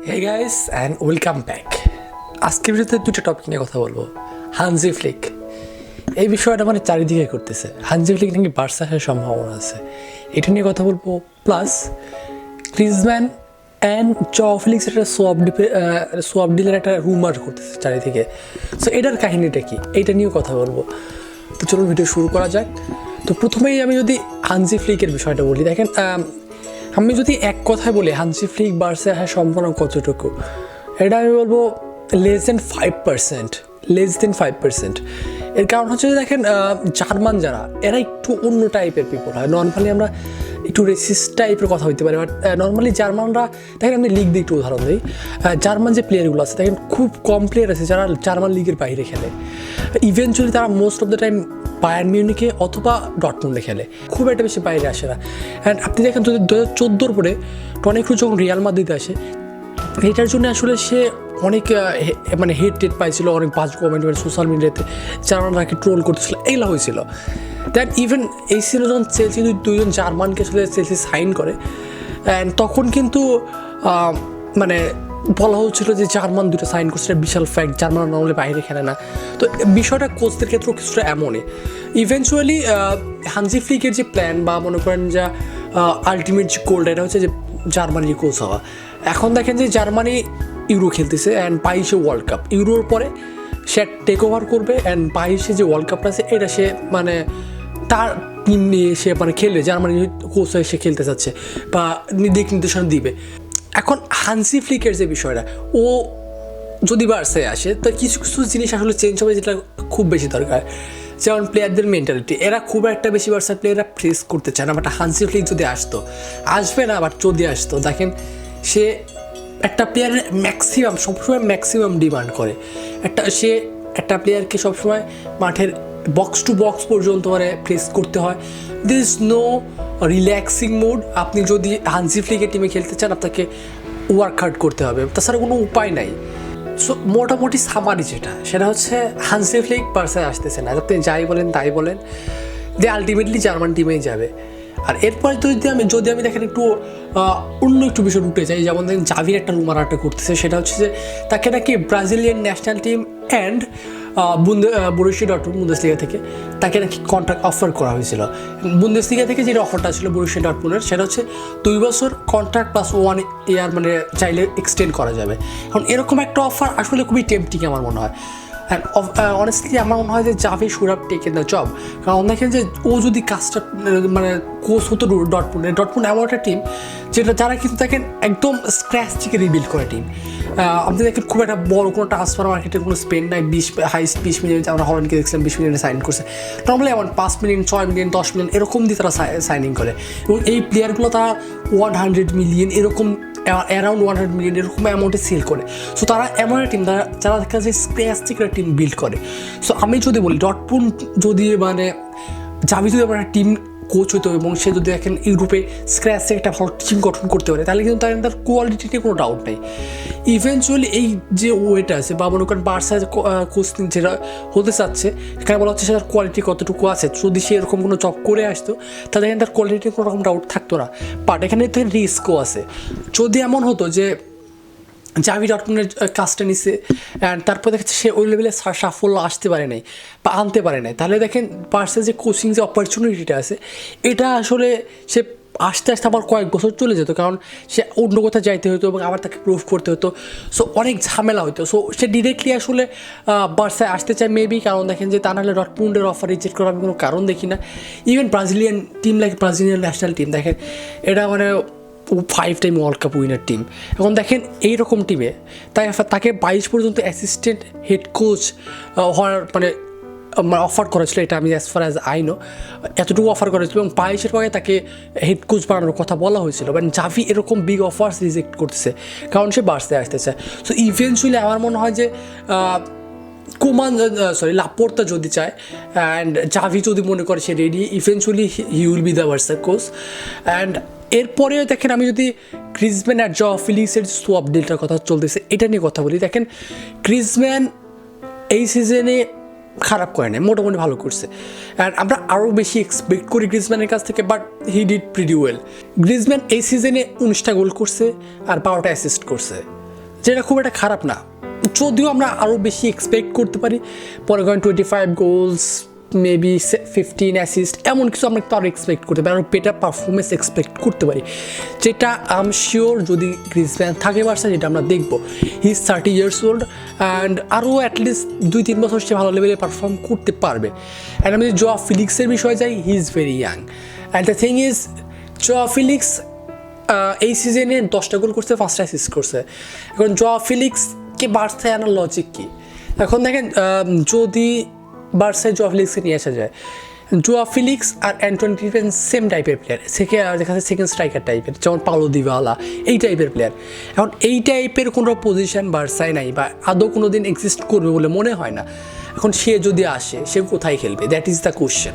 Hey guys and welcome back. আজকের ভিডিওতে দুটো টপিক নিয়ে কথা বলবো। হানজি ফ্লিক, এই বিষয়টা মানে চারিদিকে করতেছে। হানজি ফ্লিক নাকি বার্সা আসার সম্ভাবনা আছে, এটা নিয়ে কথা বলবো। প্লাস গ্রিজম্যান অ্যান্ড ফ্লিক্স একটা সোয়াপ ডিলের একটা রুমার করতেছে চারিদিকে। সো এটার কাহিনীটা কি, এইটা নিয়েও কথা বলবো। তো চলুন ভিডিও শুরু করা যাক। তো প্রথমেই আমি যদি হানজি ফ্লিকের বিষয়টা বলি, দেখেন আমি যদি এক কথায় বলি হানজি ফ্লিক বার্সা আসার সম্ভাবনা কতটুকু, এটা আমি বলবো লেস দেন 5%। এর কারণ হচ্ছে যে দেখেন জার্মান যারা এরা একটু অন্য টাইপের পিপল হয়। নর্মালি আমরা একটু রেসিস্ট টাইপের কথা হইতে পারি, বাট নর্মালি জার্মানরা দেখেন, আমি লিগ দিয়ে একটু উদাহরণ দিই। জার্মান যে প্লেয়ারগুলো আছে দেখেন খুব কম প্লেয়ার আছে যারা জার্মান লিগের বাইরে খেলে। ইভেনচুয়ালি তারা most of the time Bayern মিউনিকে অথবা ডটমুন্ডে খেলে, খুব একটা বেশি বাইরে আসে না। অ্যান্ড আপনি দেখেন 2014 পরে টনি ক্রুজ যখন রিয়াল মাদ্রিদে আসে, এটার জন্য আসলে সে অনেক মানে হেড পাইছিল, অনেক বাজ কমেন্ট সোশ্যাল মিডিয়াতে জার্মানরাকে ট্রোল করতেছিল, এইগুলো হয়েছিল। দ্যাট ইভেন এই ছিল যখন চেলসি দুইজন জার্মানকে আসলে চেলসি সাইন করে, অ্যান্ড তখন কিন্তু মানে বলা হচ্ছিল যে জার্মান দুটো সাইন করছে, এটা বিশাল ফ্যাক্ট, জার্মান নর্মালি বাইরে খেলে না। তো বিষয়টা কোচদের ক্ষেত্রেও কিছুটা এমনই। ইভেনচুয়ালি হানজি ফ্লিকের যে প্ল্যান বা মনে করেন যা আলটিমেট যে গোলটা, এটা হচ্ছে যে জার্মানির কোচ হওয়া। এখন দেখেন যে জার্মানি ইউরো খেলতেছে অ্যান্ড 22 ওয়ার্ল্ড কাপ, ইউরোর পরে সে টেক ওভার করবে অ্যান্ড 22 যে ওয়ার্ল্ড কাপটা আছে এটা সে মানে তার টিম নিয়ে সে মানে খেলবে, জার্মানি কোচ হয়ে সে খেলতে চাচ্ছে বা দিক নির্দেশনা দিবে। এখন হানজি ফ্লিকের যে বিষয়টা, ও যদি বার্সায় আসে তো কিছু কিছু জিনিস আসলে চেঞ্জ হবে, যেটা খুব বেশি দরকার। যেমন প্লেয়ারদের মেন্টালিটি, এরা খুব একটা বেশি বার্সার প্লেয়াররা ফেস করতে চায় না। বাট হানজি ফ্লিক যদি আসবে না, বাট যদি আসতো, দেখেন সে একটা প্লেয়ারের সবসময় ম্যাক্সিমাম ডিমান্ড করে। সে একটা প্লেয়ারকে সবসময় মাঠের বক্স টু বক্স পর্যন্ত মানে প্রেস করতে হয়। This is no relaxing mood. আপনি যদি হানজি ফ্লিকের টিমে খেলতে চান, আপনাকে ওয়ার্ক হার্ড করতে হবে, তাছাড়া কোনো উপায় নাই। সো মোটামুটি সামারি সেটা হচ্ছে হানজি ফ্লিক বার্সায় আসতেছে না। আপনি যাই বলেন তাই বলেন, যে আলটিমেটলি জার্মান টিমেই যাবে। আর এরপরে যদি আমি দেখেন একটু অন্য একটু বিষয় উঠে যাই, যেমন দেখেন জাভির একটা রুমার করতেছে, সেটা হচ্ছে যে তাকে নাকি Brazilian national team and Borussia Dortmund Bundesliga থেকে তাকে নাকি কন্ট্রাক্ট অফার করা হয়েছিল। বুন্দেসলিগা থেকে যেটা অফারটা ছিল বরুসিয়া ডটমুন্ডের, সেটা হচ্ছে 2 বছর কন্ট্রাক্ট প্লাস 1 ইয়ার, মানে চাইলে এক্সটেন্ড করা যাবে। এখন এরকম একটা অফার আসলে খুবই টেম্পটিং আমার মনে হয়। অ্যান্ড অনেস্টলি আমার মনে হয় যে Xavi should have taken the job. কারণ দেখেন যে ও যদি কাজটা মানে কোচ হতো ডটমুন্ড এমন একটা টিম যারা কিন্তু দেখেন একদম স্ক্র্যাচ থেকে রিবিল্ড করে টিম। আপনি দেখেন খুব একটা বড় কোনো ট্রান্সফার মার্কেটের কোনো স্পেন্ড নাই। 20 মিলিয়ন আমরা হল্যান্ডকে দেখছিলাম 20 মিলিয়নে সাইন করছে। নর্মালি এমন 5 মিলিয়ন 6 মিলিয়ন 10 মিলিয়ন এরকম দিয়ে তারা সাইনিং করে, এবং এই প্লেয়ারগুলো তারা 100 মিলিয়ন এরকম অ্যারাউন্ড 100 মিলিয়ন এরকম অ্যামাউন্টে সেল করে। সো তারা এমন একটা টিম যারা দেখা যায় স্ক্র্যাচ থেকে একটা টিম বিল্ড করে। সো আমি যদি বলি ডটমুন্ড যদি মানে জাভি যদি আমার একটা টিম কোচ হইতো এবং সে যদি দেখেন ইউরোপে স্ক্র্যাচ থেকে একটা ভালো টিম গঠন করতে পারে, তাহলে কিন্তু তার কোয়ালিটি নিয়ে কোনো ডাউট নেই। ইভেনচুয়ালি এই যে ওয়েটা আছে বা মনে করেন বার্সা কোচ যেটা হতে চাচ্ছে, এখানে বলা হচ্ছে সেটার কোয়ালিটি কতটুকু আছে। যদি সে এরকম কোনো জব করে আসতো, তাহলে এখানে তার কোয়ালিটির কোনো রকম ডাউট থাকতো না। বাট এখানে তো রিস্কও আছে। যদি এমন হতো যে জাভি ডটমুন্ডের কাজটা নিছে অ্যান্ড তারপর দেখছে সে ওই লেভেলে সাফল্য আসতে পারে নাই বা আনতে পারে নাই, তাহলে দেখেন বার্সার যে কোচিং যে অপরচুনিটিটা আছে, এটা আসলে সে আস্তে আস্তে আবার কয়েক বছর চলে যেত। কারণ সে অন্য কোথাও যাইতে হতো এবং আবার তাকে প্রুভ করতে হতো। সো অনেক ঝামেলা হতো। সো সে ডিরেক্টলি আসলে বার্সায় আসতে চায় মেবি, কারণ দেখেন যে তা নাহলে ডটমুন্ডের অফার রিজেক্ট করার আমি কোনো কারণ দেখি না। Even Brazilian team like Brazilian national team দেখেন, এটা মানে 5 time world cup winner team. এখন দেখেন এইরকম টিমে তাকে 22 পর্যন্ত অ্যাসিস্ট্যান্ট হেড কোচ হওয়ার মানে অফার করেছিল, এটা আমি as far as I know এতটুকু অফার করেছিল, এবং 22-এর পরে তাকে হেড কোচ বানানোর কথা বলা হয়েছিল। বাট জাভি এরকম বিগ অফার্স রিজেক্ট করতেছে কারণ সে বার্সায় আসতে চায়। সো ইভেনচুয়ালি আমার মনে হয় যে লাপোর্তা যদি চায় অ্যান্ড জাভি যদি মনে করে সে ready, eventually he will be the Barca coach. And এরপরেও দেখেন আমি যদি গ্রিজম্যান আর ফিলিক্সের সোয়াপ ডিলটার কথা চলতেছে, এটা নিয়ে কথা বলি। দেখেন গ্রিজম্যান এই সিজনে খারাপ করে নাই, মোটামুটি ভালো করছে। অ্যান্ড আমরা আরও বেশি এক্সপেক্ট করি গ্রিজম্যানের কাছ থেকে, but he did pretty well. Griezmann এই সিজনে 19টা গোল করছে আর 12টা অ্যাসিস্ট করছে। যেটা খুব একটা খারাপ না, যদিও আমরা আরও বেশি এক্সপেক্ট করতে পারি। পরে 25 গোলস, মেবি 15 অ্যাসিস্ট, এমন কিছু আমরা একটু আরও এক্সপেক্ট করতে পারি, আরও বেটার পারফরমেন্স এক্সপেক্ট করতে পারি, যেটা আই এম শিওর যদি গ্রিজম্যান থাকে বার্সা যেটা আমরা দেখবো। He is 30 years old and আরও অ্যাটলিস্ট 2-3 বছর সে ভালো লেভেলে পারফর্ম করতে পারবে। অ্যান্ড আমি যদি জোয়া ফিলিক্সের বিষয়ে যাই, he is very young and the thing is Joao Felix এই সিজনে 10টা গোল করছে, 5টা অ্যাসিস্ট করছে। এখন জোয়া ফিলিক্সকে বার্সায় আনার লজিক কী? এখন দেখেন যদি বার্সায় জোয়া ফিলিক্সকে নিয়ে আসা যায়, জোয়া ফিলিক্স আর অ্যান্টনি গ্রিজমান সেম টাইপের প্লেয়ার, দেখা যাচ্ছে সেকেন্ড স্ট্রাইকার টাইপের, যেমন পাওলো দিবালা এই টাইপের প্লেয়ার। এখন এই টাইপের কোনো পজিশন বার্সায় নাই বা আদৌ কোনো দিন এক্সিস্ট করবে বলে মনে হয় না। এখন সে যদি আসে, সে কোথায় খেলবে? That is the question.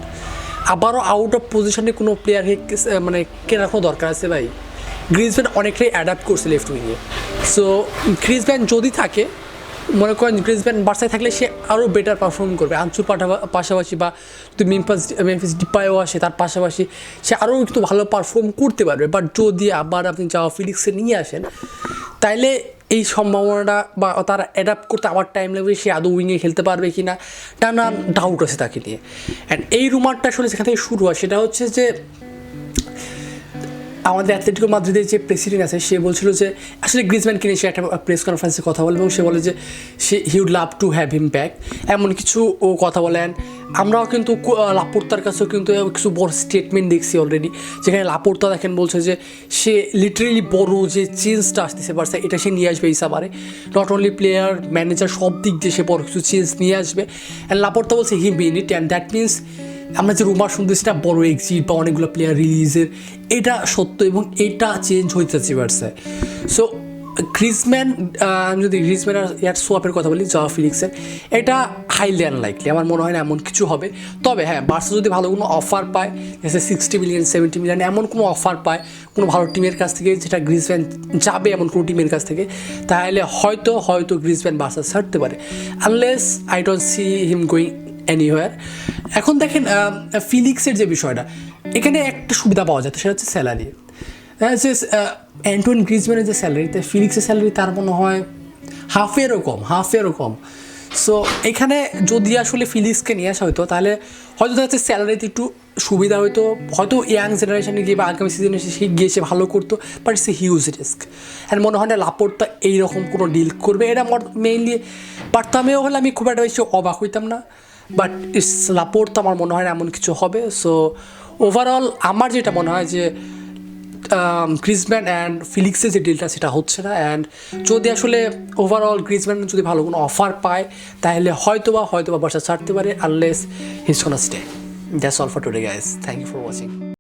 আবারও আউট অফ পজিশনে কোনো প্লেয়ারকে মানে কেনার কোনো দরকার আছে ভাই? গ্রিজম্যান অনেকটাই অ্যাডাপ্ট করছে লেফট উইংয়ে। সো গ্রিজম্যান যদি থাকে, মনে করেন গ্রিজম্যান বার্সায় থাকলে সে আরও বেটার পারফর্ম করবে আনচুর পাশাপাশি, বা যদি মেমফিস ডিপাইও আসে তার পাশাপাশি সে আরও একটু ভালো পারফর্ম করতে পারবে। বাট যদি আবার আপনি জোয়া ফিলিক্সে নিয়ে আসেন, তাইলে এই সম্ভাবনাটা বা তারা অ্যাডাপ্ট করতে আবার টাইম লাগবে, সে আদৌ উইংয়ে খেলতে পারবে কি না টানা ডাউট আছে তাকে নিয়ে। অ্যান্ড এই রুমারটা আসলে যেখান থেকে শুরু হয় সেটা হচ্ছে যে আমাদের অ্যাথলেটিকো মাদ্রিদের যে প্রেসিডেন্ট আছে সে বলছিল যে আসলে গ্রিজম্যানকে নিয়ে সে একটা প্রেস কনফারেন্সে কথা বলে এবং সে বলে যে he would love to have him back, এমন কিছু ও কথা বলেন। আমরাও কিন্তু লাপোর্তার কাছেও কিন্তু কিছু বড় স্টেটমেন্ট দেখছি অলরেডি, যেখানে লাপোর্তা দেখেন বলছে যে সে লিটারেলি বড় যে চেঞ্জটা আসতেছে বার্সা এটা সে নিয়ে আসবে এই সামারে, নট অনলি প্লেয়ার ম্যানেজার সব দিক দিয়ে সে বড় কিছু চেঞ্জ নিয়ে আসবে। অ্যান্ড লাপোর্তা বলছে he meant it, and that means আমরা যে রুমার শুনতেছি না বড় এক্সিট বা অনেকগুলো প্লেয়ার রিলিজের, এটা সত্য এবং এটা চেঞ্জ হইতেছে বার্সায়। সো গ্রিজম্যান, যদি গ্রিজম্যান আর এয়ার সোয়াপের কথা বলি জোয়া ফিলিক্সের, এটা হাইলি আনলাইকলি, আমার মনে হয় না এমন কিছু হবে। তবে হ্যাঁ, বার্সা যদি ভালো কোনো অফার পায়, যেসে 60 মিলিয়ন 70 মিলিয়ন এমন কোনো অফার পায় কোনো ভালো টিমের কাছ থেকে, যেটা গ্রিজম্যান যাবে এমন কোনো টিমের কাছ থেকে, তাহলে হয়তো গ্রিজম্যান বার্সা ছাড়তে পারে, unless I don't see him going anywhere. এখন দেখেন ফিলিক্সের যে বিষয়টা, এখানে একটা সুবিধা পাওয়া যায়, সেটা হচ্ছে স্যালারি। যে অ্যান্টোনি গ্রিজম্যানের যে স্যালারি, তাই ফিলিক্সের স্যালারি তার মনে হয় হাফেরও কম। সো এখানে যদি আসলে ফিলিক্সকে নিয়ে আসা হতো, তাহলে হয়তো দেখা যাচ্ছে স্যালারিতে একটু সুবিধা হয়তো ইয়াং জেনারেশনে গিয়ে বা আগামী সিজনে সে গিয়ে সে ভালো করতো, but it's a huge risk. And মনে হয় না লাপোর্তা এইরকম কোনো ডিল করবে, এটা মেইনলি বার্তামেও হলে আমি খুব একটা বেশি অবাক হইতাম না, বাট ইটস লাপোর্তা আমার মনে হয় না এমন কিছু হবে। সো ওভারঅল আমার যেটা মনে হয় যে গ্রিজম্যান অ্যান্ড ফিলিক্সের যে ডিলটা সেটা হচ্ছে না। অ্যান্ড যদি আসলে ওভারঅল গ্রিজম্যান যদি ভালো কোনো অফার পায়, তাহলে হয়তোবা বার্সা ছাড়তে পারে, unless he is gonna stay. That's all for today guys, thank you for watching.